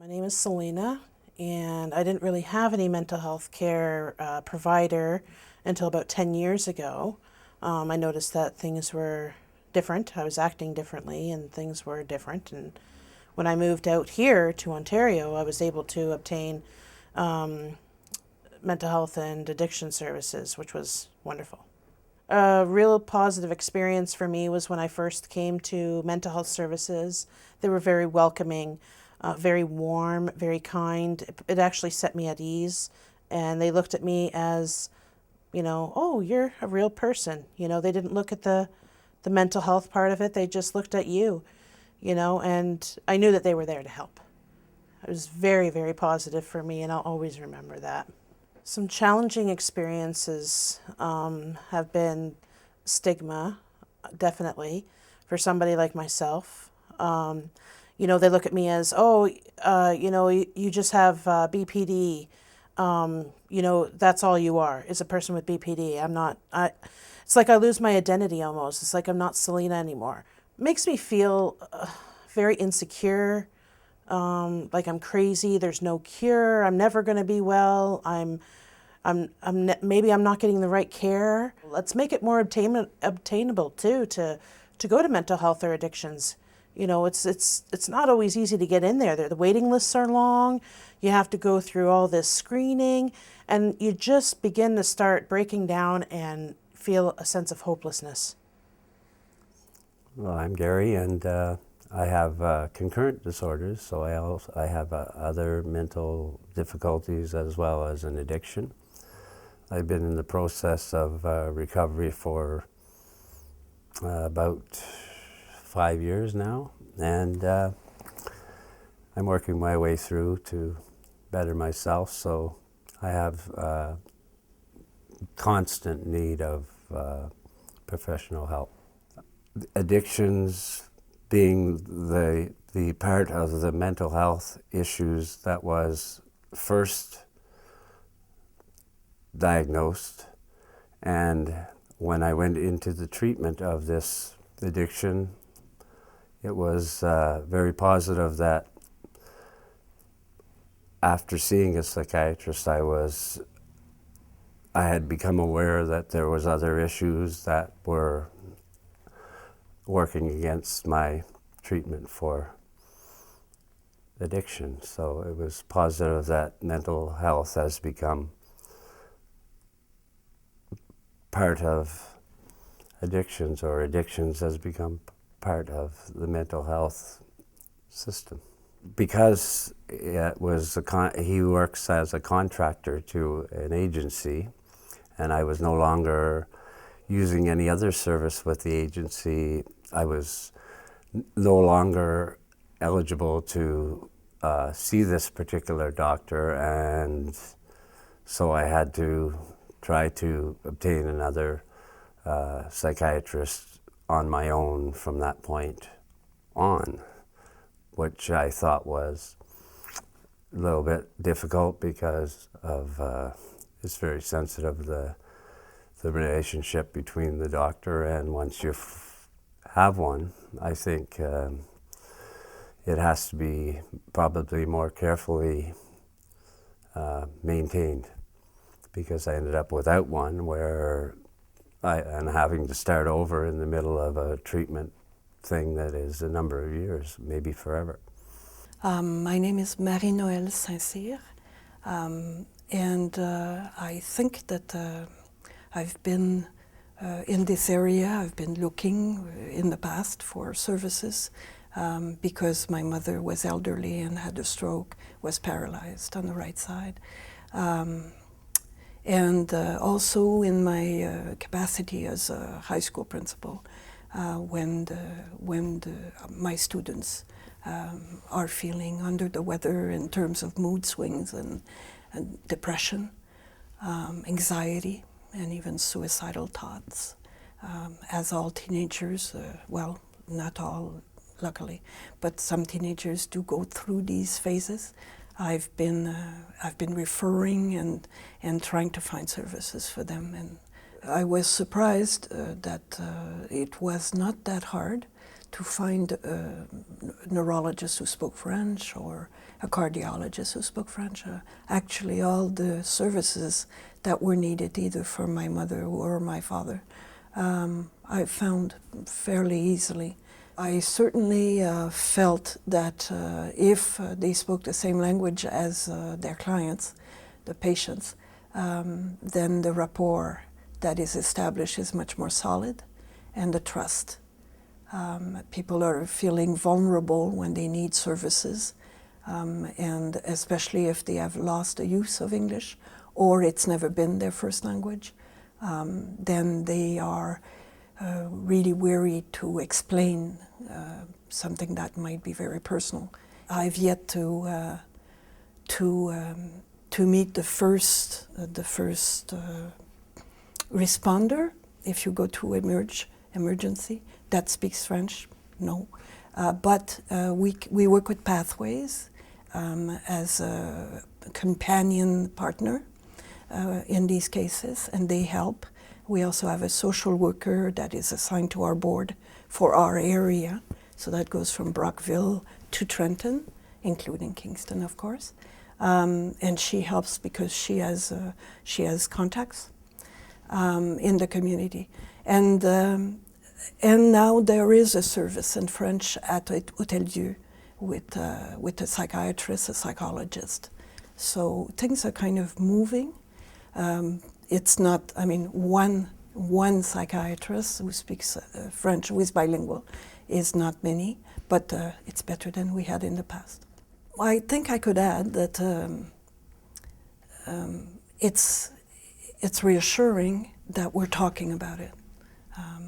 My name is Selena, and I didn't really have any mental health care provider until about 10 years ago. I noticed that things were different. I was acting differently, and things were different. And when I moved out here to Ontario, I was able to obtain mental health and addiction services, which was wonderful. A real positive experience for me was when I first came to mental health services. They were very welcoming, very warm, very kind. It actually set me at ease. And they looked at me as, oh, you're a real person. They didn't look at the mental health part of it. They just looked at you, and I knew that they were there to help. It was very, very positive for me, and I'll always remember that. Some challenging experiences have been stigma, definitely, for somebody like myself. They look at me as, oh, you just have BPD. That's all you are, is a person with BPD. It's like I lose my identity almost. It's like I'm not Selena anymore. It makes me feel very insecure, like I'm crazy. There's no cure. I'm never going to be well. Maybe I'm not getting the right care. Let's make it more obtainable too to go to mental health or addictions. It's not always easy to get in there. The waiting lists are long. You have to go through all this screening, and you just begin to start breaking down and feel a sense of hopelessness. Well, I'm Gary, and I have concurrent disorders, so I have other mental difficulties as well as an addiction. I've been in the process of recovery for about 5 years now, and I'm working my way through to better myself, so I have constant need of professional help. Addictions being the part of the mental health issues that was first diagnosed, and when I went into the treatment of this addiction, it was very positive that after seeing a psychiatrist, I had become aware that there was other issues that were working against my treatment for addiction. So it was positive that mental health has become part of addictions, or addictions has become part of the mental health system. Because it was he works as a contractor to an agency, and I was no longer using any other service with the agency. I was no longer eligible to see this particular doctor, and so I had to try to obtain another psychiatrist on my own from that point on, which I thought was a little bit difficult because of it's very sensitive, the relationship between the doctor, and once you have one, I think it has to be probably more carefully maintained, because I ended up without one, where I'm having to start over in the middle of a treatment thing that is a number of years, maybe forever. My name is Marie-Noëlle Saint-Cyr, and I think that I've been in this area. I've been looking in the past for services because my mother was elderly and had a stroke, was paralyzed on the right side. And also in my capacity as a high school principal, when my students are feeling under the weather in terms of mood swings and depression, anxiety, and even suicidal thoughts. As all teenagers, well, not all, luckily, but some teenagers do go through these phases. I've been referring and trying to find services for them, and I was surprised that it was not that hard to find a neurologist who spoke French or a cardiologist who spoke French. Actually, all the services that were needed, either for my mother or my father, I found fairly easily. I certainly felt that if they spoke the same language as their clients, the patients, then the rapport that is established is much more solid, and the trust. People are feeling vulnerable when they need services, and especially if they have lost the use of English or it's never been their first language, then they are really weary to explain something that might be very personal. I've yet to meet the first responder if you go to emergency that speaks French. No, but we work with Pathways as a companion partner in these cases, and they help. We also have a social worker that is assigned to our board for our area, so that goes from Brockville to Trenton, including Kingston, of course. And she helps because she has contacts in the community. And now there is a service in French at Hôtel Dieu with a psychiatrist, a psychologist. So things are kind of moving. It's not, I mean, one psychiatrist who speaks French, who is bilingual, is not many, but it's better than we had in the past. I think I could add that it's reassuring that we're talking about it.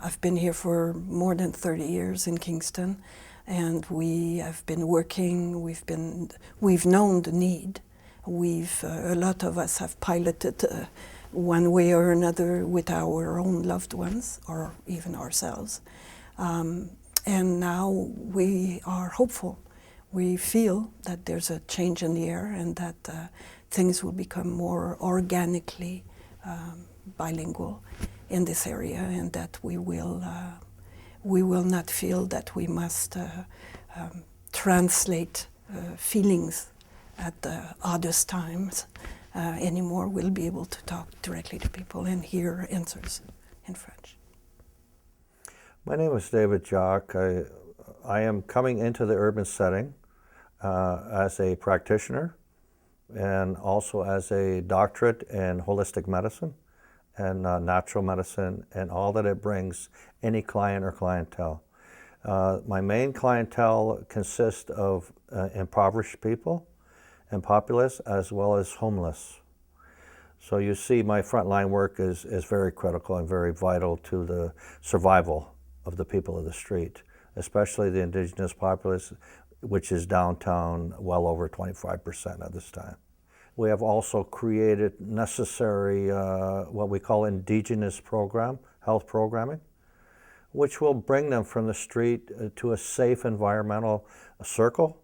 I've been here for more than 30 years in Kingston, and we have been working. We've known the need. A lot of us have piloted one way or another with our own loved ones or even ourselves. And now we are hopeful. We feel that there's a change in the air and that things will become more organically bilingual in this area, and that we will not feel that we must translate feelings at the oddest times anymore. We'll be able to talk directly to people and hear answers in French. My name is David Jock. I am coming into the urban setting as a practitioner and also as a doctorate in holistic medicine and natural medicine and all that it brings any client or clientele. My main clientele consists of impoverished people and populace as well as homeless. So you see my frontline work is very critical and very vital to the survival of the people of the street, especially the indigenous populace, which is downtown well over 25% at this time. We have also created necessary what we call indigenous health programming, which will bring them from the street to a safe environmental circle.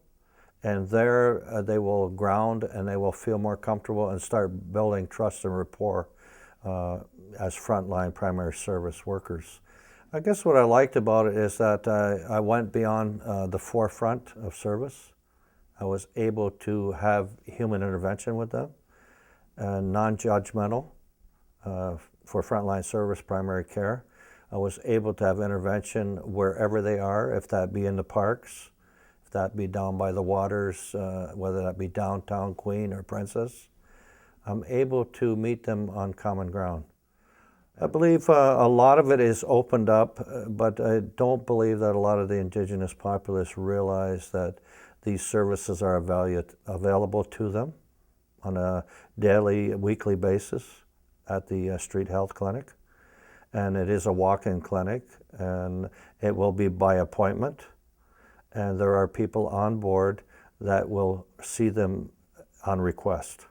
And there they will ground and they will feel more comfortable and start building trust and rapport as frontline primary service workers. I guess what I liked about it is that I went beyond the forefront of service. I was able to have human intervention with them, non-judgmental for frontline service primary care. I was able to have intervention wherever they are, if that be in the parks, if that be down by the waters, whether that be downtown Queen or Princess. I'm able to meet them on common ground. I believe a lot of it is opened up, but I don't believe that a lot of the indigenous populace realize that these services are available to them on a daily, weekly basis at the Street Health Clinic. And it is a walk-in clinic, and it will be by appointment. And there are people on board that will see them on request.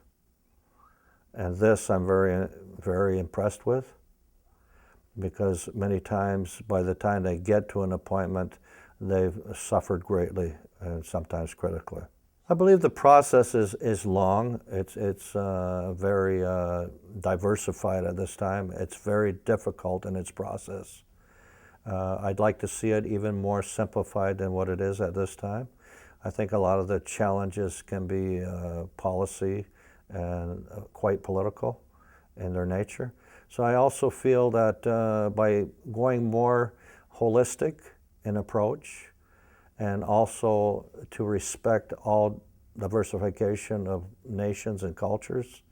And this I'm very, very impressed with, because many times by the time they get to an appointment, they've suffered greatly and sometimes critically. I believe the process is long. It's very diversified at this time. It's very difficult in its process. I'd like to see it even more simplified than what it is at this time. I think a lot of the challenges can be policy and quite political in their nature. So I also feel that by going more holistic in approach and also to respect all diversification of nations and cultures,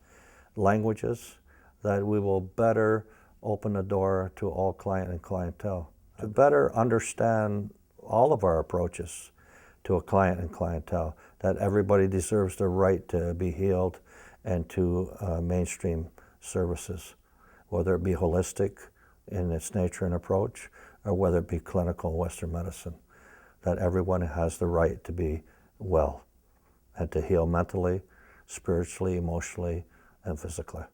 languages, that we will better open the door to all client and clientele. To better understand all of our approaches to a client and clientele, that everybody deserves the right to be healed and to mainstream services, whether it be holistic in its nature and approach, or whether it be clinical Western medicine, that everyone has the right to be well and to heal mentally, spiritually, emotionally, and physically.